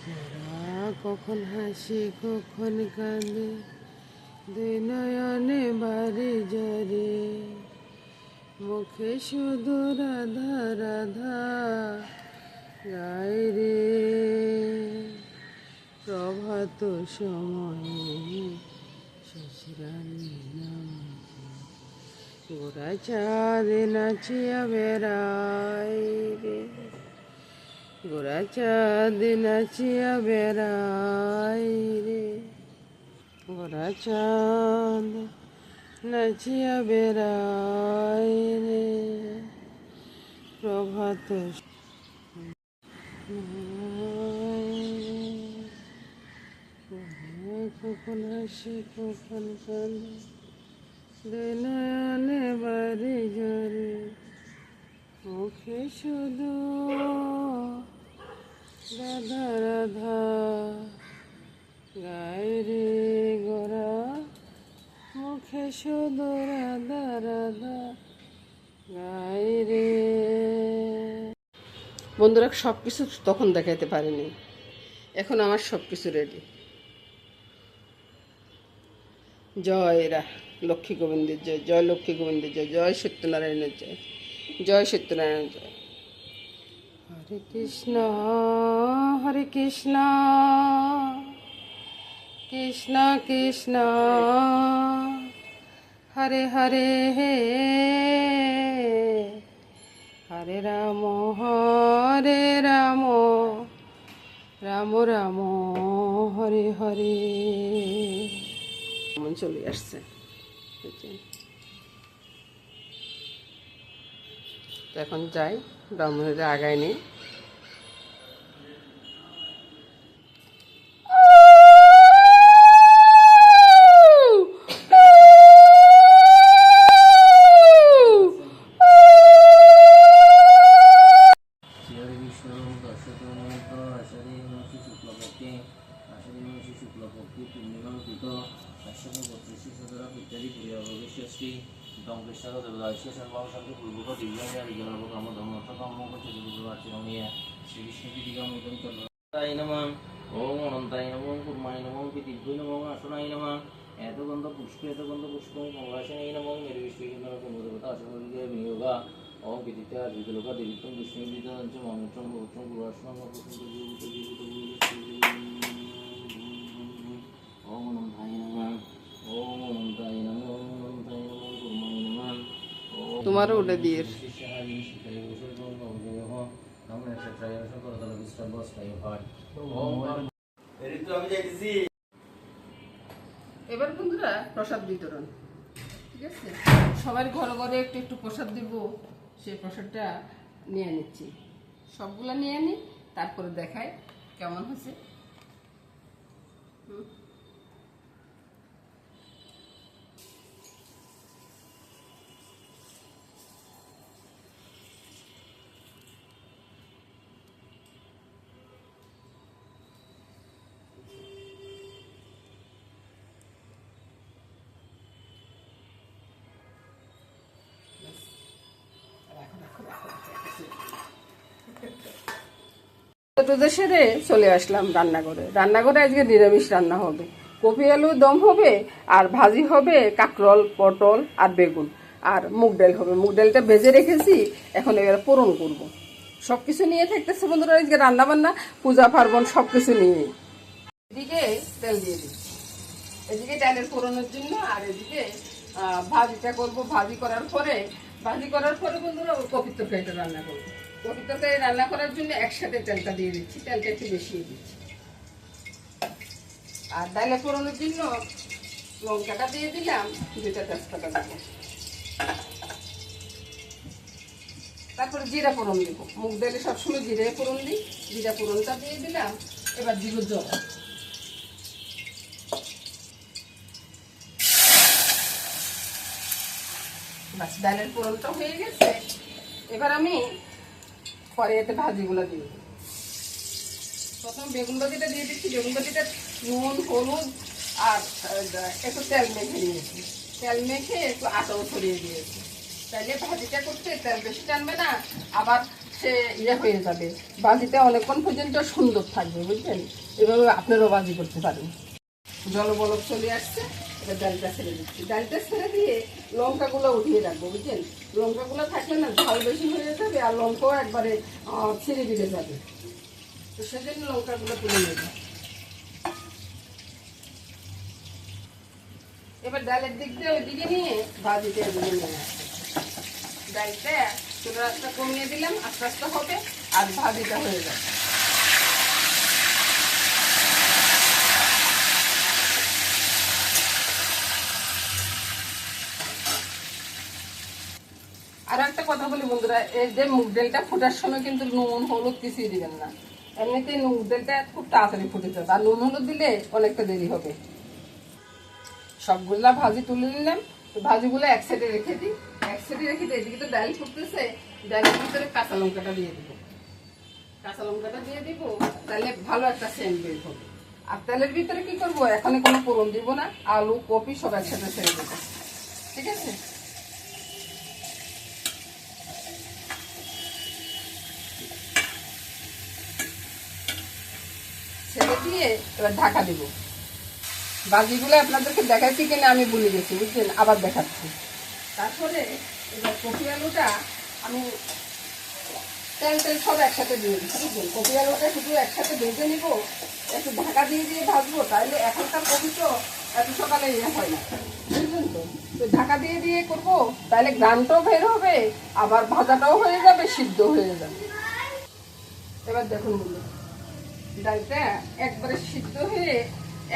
যারা কখন হাসে কখন কাঁদে, দুই নয়নে বাড়ি জরে, মুখে শুধু রাধা রাধা গায় রে। প্রভাত সময়ে শ্বশুরানী নামে গোরা চাঁদ নাচিয়া বেড়ায় রে, গোরা চাঁদ নাচিয়া বেড়ায় রে, গোরা চাঁদ নাচিয়া বেড়ায় রে। প্রভাত কখন হাসি কখন কাঁদে, দুই নয়নে বাড়ি জরে, মুখে শুধু রাধা রাধা গায় রে গোরা, মুখে শুধু রাধা রাধা গায় রে। বন্ধুরা সব কিছু তখন দেখাইতে পারিনি, এখন আমার সব কিছু রেডি। জয় লক্ষ্মী গোবিন্দের জয়, জয় লক্ষ্মী গোবিন্দের জয়, জয় সত্যনারায়ণের জয়, জয় সত্যনারায়ণের জয়। হরে কৃষ্ণ হরে কৃষ্ণ, কৃষ্ণ কৃষ্ণ হরে হরে, হরে রাম রাম রাম হরে হরে। মন চলে আসছে, এখন যাই ব্রাহ্মণের আগায় নেই। ওম অনন্তায় নমঃ কুর্মায় নমঃ পিতৃভ্যৈ নমঃ আসনায় নমঃ এতগন্ধ পুষ্প মঙ্গলাসনায় নমঃ মেরু বিশ্বকেন্দ্র কুমুদবতা আসনলিকে বিনিয়োগা ওম পিতিতে আদিতলোকা দেবিত্বম বিষ্ণু বিদ্যাঞ্চ মন্ত্রম গৌত্রম গুরাসনম ওম অনন্তায় নমঃ ওম অনন্তায় নমঃ ওম অনন্তায় নমঃ কুর্মায় নমঃ তোমারও ওটা দিয়ে এবার বন্ধুরা প্রসাদ বিতরণ, ঠিক আছে? সবার ঘরে ঘরে একটু একটু প্রসাদ দিব, সেই প্রসাদটা নিয়ে নিচ্ছি। সবগুলা নিয়ে নিই, তারপরে দেখাই কেমন হয়েছে। সেরে চলে আসলাম রান্নাঘরে। রান্নাঘরে আজকে নিরামিষ রান্না হবে, কপি আলু দম হবে, আর ভাজি হবে কাঁকরোল পটল আর বেগুন, আর মুগ ডাল হবে। মুগ ডালটা ভেজে রেখেছি, এখন এবার পোড়ন করব। সব কিছু নিয়ে থাকতেছে বন্ধুরা আজকে রান্না বান্না, পূজা পার্বণ সব কিছু নিয়ে। এদিকে তেল দিয়ে দিচ্ছি, এদিকে ডালের পোড়নের জন্য, আর এদিকে ভাজিটা করব। ভাজি করার পরে বন্ধুরা কপির তরকারিটা রান্না করবো। কপির তরকারি রান্না করার জন্য একসাথে তেলটা দিয়ে দিচ্ছি, তেলটা একটু বেশি দিচ্ছি। আর ডালে পোড়ানোর জন্য লঙ্কাটা দিয়ে দিলাম, দুইটা তেজপাতা দেবো, তারপরে জিরা ফোড়ন দিব। মুগ ডালে সবসময় জিরে ফোড়ন দিই, জিরা ফোড়নটা দিয়ে দিলাম। এবার দিব জল, বাস ডালের পোড়নটা হয়ে গেছে। এবার আমি কড়াইতে ভাজিগুলো দিয়ে দিই। প্রথম বেগুন ভাজিটা দিয়ে দিচ্ছি। বেগুন ভাজিটা নুন হলুদ আর একটু তেল মেখে নিয়েছি, তেল মেখে একটু আটাও ছড়িয়ে দিয়েছি। তাইলে ভাজিটা করতে তেল বেশি টানবে না, আবার সে ইয়ে হয়ে যাবে, ভাজিটা অনেকক্ষণ পর্যন্ত সুন্দর থাকবে, বুঝলেন? এভাবে আপনারাও ভাজি করতে পারেন। জলবলক চলে আসছে, এবার ডালটা ছেড়ে দিচ্ছি। ডালটা ছেড়ে দিয়ে লঙ্কাগুলো উঠিয়ে রাখবো, বুঝলেন? লঙ্কাগুলো থাকলে না ঝাল বেশি হয়ে যাবে, আর লঙ্কাও একবারে ছিঁড়ে দিতে যাবে, তো সেজন্য লঙ্কাগুলো তুলে নেব। এবার ডালের দিক দিয়ে ওইদিকে নিয়ে ভাজিতে এগুলো নিয়ে আসছে। ডালটা চুলার আঁচটা কমিয়ে দিলাম, আস্তে আস্তে হবে আর ভাজিটা হয়ে যাবে। আর একটা কথা বলি বন্ধুরা, এই যে মুগ ডালটা ফোটার সময় কিন্তু নুন হলুদ কিছুই দিবেন না। এমনিতেই মুগ ডালটা খুব তাড়াতাড়ি ফুটে যাবে, আর নুন হলুদ দিলে অনেকটা দেরি হবে। সবগুলা ভাজি তুলে নিলাম, তো ভাজিগুলো এক সাইডে রেখে দিই। এক সাইডে রেখে দিই, এদিকে তো ডাল ফুটতেছে, ডালের ভিতরে কাঁচা লঙ্কাটা দিয়ে দিব। কাঁচা লঙ্কাটা দিয়ে দিব, তাহলে ভালো একটা সেন্ট বের হবে। আর তেলের ভিতরে কি করবো, এখানে কোনো ফোড়ন দিব না, আলু কপি সব একসাথে ছেড়ে দেবো, ঠিক আছে? ছেড়ে দিয়ে এবার ঢাকা দিব। ভাজিগুলো আপনাদেরকে দেখাচ্ছি কিনা আমি ভুলে গেছি, বুঝলেন? আবার দেখাচ্ছি। তারপরে এবার কপি আলুটা আমি তেল সব একসাথে দিয়ে দিচ্ছি, বুঝলেন? কপি আলুটা শুধু একসাথে ভেজে নিব, একটু ঢাকা দিয়ে দিয়ে ভাজবো, তাহলে এখনকার কপি তো এত সকালে ইয়ে হয় না, বুঝলেন? তো ঢাকা দিয়ে দিয়ে করবো, তাহলে গ্রানটাও বের হবে, আবার ভাজাটাও হয়ে যাবে, সিদ্ধ হয়ে যাবে। এবার দেখুন বলুন, ডালটা একবারে সিদ্ধ হয়ে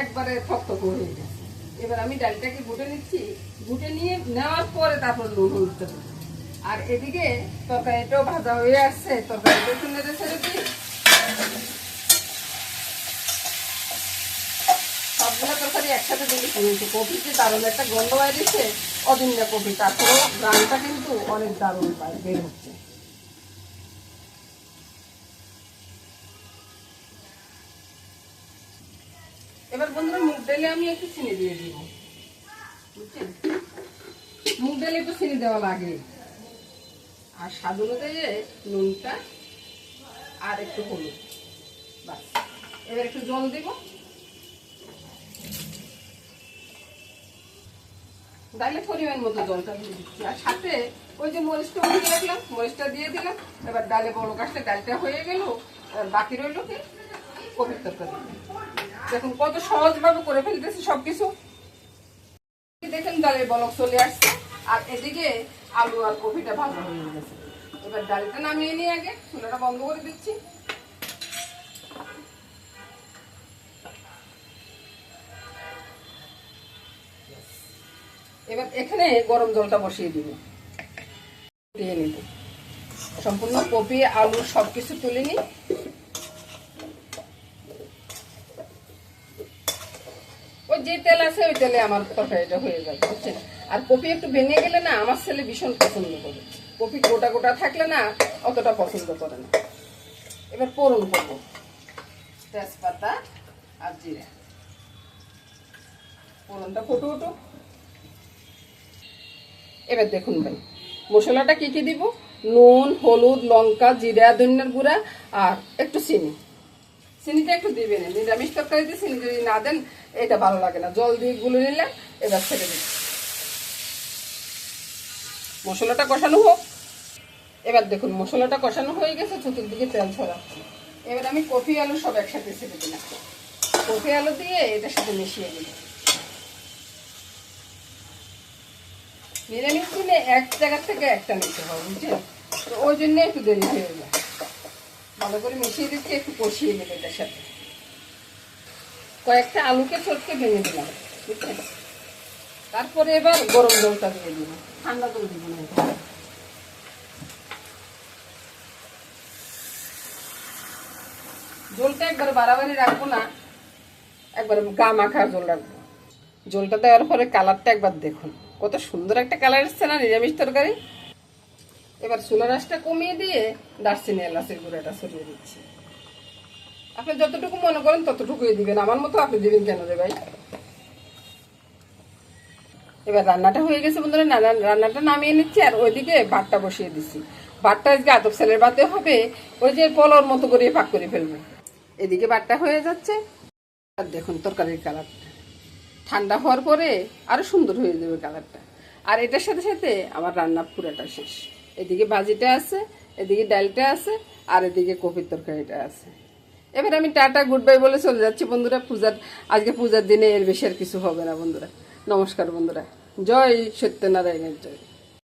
একবারে থকথক হয়ে গেছে। এবার আমি ডালটাকে গুটে নিচ্ছি, গুটে নিয়ে নেওয়ার পরে তারপর নুন হলুদ দেবো। আর এদিকে তরকারিটাও ভাজা হয়ে আসছে, তরকারিটা একটু নেড়ে ছেড়ে দিই। সবগুলো তরকারি একসাথে দিয়ে কিনেছি। কপিতে দারুণ একটা গন্ধ বাইরেছে, অদিনটা কপি, তারপরেও গ্রামটা কিন্তু অনেক দারুণ পায় বের হচ্ছে। এবার বন্ধুরা মুগ ডালে আমি একটু চিনি দিয়ে দিব, বুঝছেন? মুগ ডালে একটু চিনি দেওয়া লাগে, আর স্বাদ অনুযায়ী নুনটা আর একটু হলুদ, বাস। এবার একটু জল দিব, ডালে পরিমাণ মতো জলটা দিয়ে দিচ্ছি। আর সাথে ওই যে মরিচটা উঠিয়ে রাখলাম, মরিচটা দিয়ে দিলাম। এবার ডালে বড় কাজটা ডালটা হয়ে গেল, বাকি রইল কি কপির তরকারি। দেখুন কত সহজভাবে করে ফেলতেছি সবকিছু। দেখেন ডালের বলক চলে আসছে, আর এদিকে আলু আর কপিটা ভাজা হয়ে গেছে। এবার ডালটা নামিয়ে নিয়ে আগে চুলাটা বন্ধ করে দিচ্ছি। এবার এখানে গরম জলটা বসিয়ে দিব, দিয়ে নিব। সম্পূর্ণ কপি আলু সবকিছু তুলে নিই। ওই যে তেল আছে ওই তেলে আমার তরকারিটা হয়ে যাবে, বুঝছেন? আর কপি একটু ভেঙে গেলে না আমার ছেলে ভীষণ পছন্দ করে, কপি গোটা গোটা থাকলে না অতটা পছন্দ করে না। এবার ফোড়ন করবো, তেজপাতা আর জিরা। ফোড়নটা ফুটে উঠো। এবার দেখুন ভাই, মশলাটা কি কি দিব: নুন, হলুদ, লঙ্কা, জিরা, ধনিয়ার গুঁড়া আর একটু চিনি। চিনিটা একটু দিবেন, নিরামিষ তরকারিতে চিনি যদি না দেন এটা ভালো লাগে না। জল দিয়ে গুলে নিলাম, এবার ছেড়ে দিচ্ছি। মশলাটা কষানো হোক। এবার দেখুন মশলাটা কষানো হয়ে গেছে, চতুর্দিকে তেল ছড়াচ্ছে। এবার আমি কপি আলু সব একসাথে ছেড়ে দিলাম। কপি আলু দিয়ে এটার সাথে মিশিয়ে দিলাম। নিরামিষ দিলে এক জায়গা থেকে একটা নিতে হবে, বুঝছেন? তো ওই জন্য একটু দেরি হয়ে যায়। ভালো করে মিশিয়ে দিচ্ছি, একটু কষিয়ে নেবে এটার সাথে। কয়েকটা আলুকে চটকে ভেঙে দিলাম, বুঝছেন? তারপরে এবার গরম জলটা দিয়ে দিব, ঠান্ডা করে দিব না। জলটা একবার বাড়াবাড়ি রাখবো না, একবার গা মাখার জল রাখবো। জলটা দেওয়ার পরে কালারটা একবার দেখুন, কত সুন্দর একটা কালার এসছে না নিরামিষ তরকারি। এবার চুলার আঁচটা কমিয়ে দিয়ে দারচিনি এলাচের গুঁড়াটা ছড়িয়ে দিচ্ছি। আপনি যতটুকু মনে করেন ততটুকুই দিবেন, আমার মতো আপনি দিবেন কেন রে ভাই। এবার রান্নাটা হয়ে গেছে বন্ধুরা, রান্নাটা নামিয়ে নিচ্ছি। আর ওইদিকে ভাতটা বসিয়ে দিচ্ছি। ভাতটা আজকে আতপ ছেলের ভাতে হবে, ওই যে পলর মতো করে পাক করে ফেলবো। এদিকে ভাতটা হয়ে যাচ্ছে, আর দেখুন তরকারির কালারটা ঠান্ডা হওয়ার পরে আরো সুন্দর হয়ে যাবে কালারটা। আর এটার সাথে সাথে আমার রান্না পুরাটা শেষ। এদিকে ভাজিটা আছে, এদিকে ডালটা আছে, আর এদিকে কপির তরকারিটা আছে। এবার আমি টাটা গুড বাই বলে চলে যাচ্ছি বন্ধুরা। আজকে পূজার দিনে এর বেশি আর কিছু হবে না বন্ধুরা। নমস্কার বন্ধুরা, জয় সত্যনারায়ণের জয়।